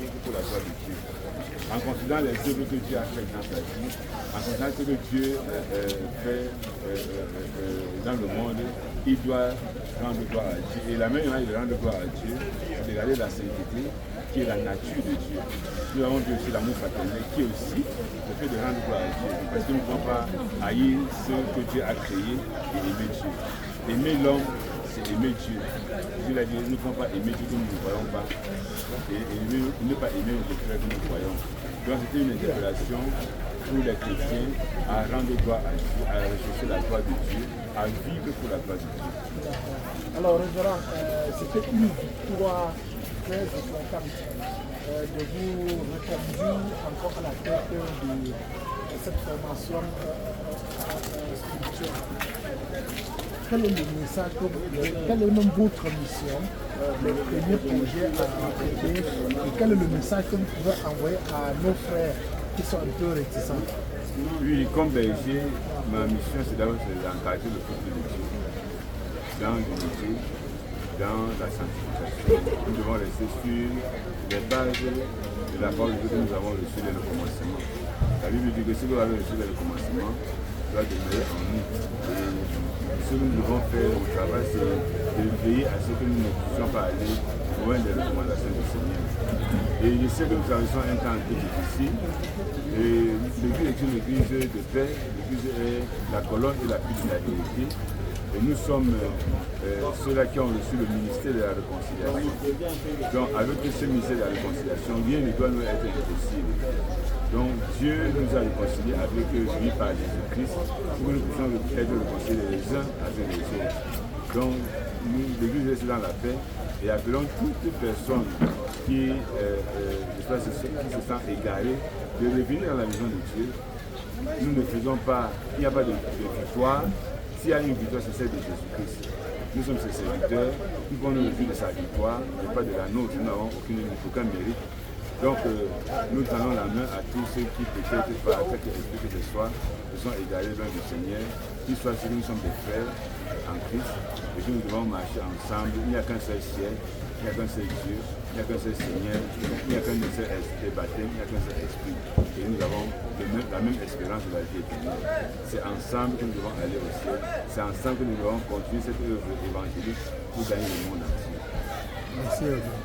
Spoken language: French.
vivre pour la gloire de Dieu. En considérant les œuvres que Dieu a faites dans sa vie, en considérant ce que Dieu fait dans le monde, il doit rendre gloire à Dieu. Et la meilleure manière de rendre gloire à Dieu, c'est de regarder la sainteté, qui est la nature de Dieu. Nous avons vu aussi l'amour fraternel, qui est aussi le fait de rendre gloire à Dieu. Parce que nous ne pouvons pas haïr ce que Dieu a créé et aimer Dieu. Aimer l'homme, c'est aimer Dieu. Dieu l'a dit, nous ne pouvons pas aimer Dieu que nous ne voyons pas. Et ne pas aimer le frère que nous voyons. Donc c'était une interpellation pour les chrétiens à rendre gloire à Dieu, à rechercher la gloire de Dieu, à vivre pour la gloire de Dieu. Alors, révérend, c'était une victoire très importante de vous reconduire encore à la tête de cette formation spirituelle. Quel est le message que quelle est même votre mission, le premier projet à traiter, et quel est le message que vous pouvez envoyer à nos frères qui sont un peu réticents? Oui, comme berger, ma mission c'est d'encourager le peuple de Dieu dans l'unité, dans la sanctification. Nous devons rester sur les bases de la parole de Dieu que nous avons reçue dès le commencement. La Bible dit que ce que nous avons reçu dès le commencement doit demeurer en nous. Et ce que nous devons faire au travail, c'est de veiller à ce que nous ne puissions pas aller loin des recommandations du Seigneur. Et je sais que nous traversons un temps un peu difficile. Et l'église est une église de paix, l'église est la colonne et la pile de la vérité. Et nous sommes ceux-là qui ont reçu le ministère de la réconciliation. Donc avec ce ministère de la réconciliation, rien ne doit nous être impossible. Donc Dieu nous a réconciliés avec lui par Jésus-Christ pour que nous puissions être réconciliés les uns avec les autres. Donc l'église reste dans la paix et appelons toute personne qui se sent égarée de revenir dans la maison de Dieu. Nous ne faisons pas, il n'y a pas de victoire. S'il y a une victoire, c'est celle de Jésus-Christ. Nous sommes ses serviteurs, nous pouvons nous réjouir de sa victoire, mais pas de la nôtre, nous n'avons aucun mérite. Donc nous tendons la main à tous ceux qui peut-être par quelque esprit que ce soit, se sont égarés loin du Seigneur, qu'ils soient ceux que nous sommes des frères en Christ, et que nous devons marcher ensemble. Il n'y a qu'un seul ciel, il n'y a qu'un seul Dieu, il n'y a qu'un seul Seigneur, il n'y a qu'un seul baptême, il n'y a qu'un seul esprit. Et nous avons la même espérance de la vie éternelle. C'est ensemble que nous devons aller au ciel. C'est ensemble que nous devons continuer cette œuvre évangélique pour gagner le monde entier. Merci. Merci.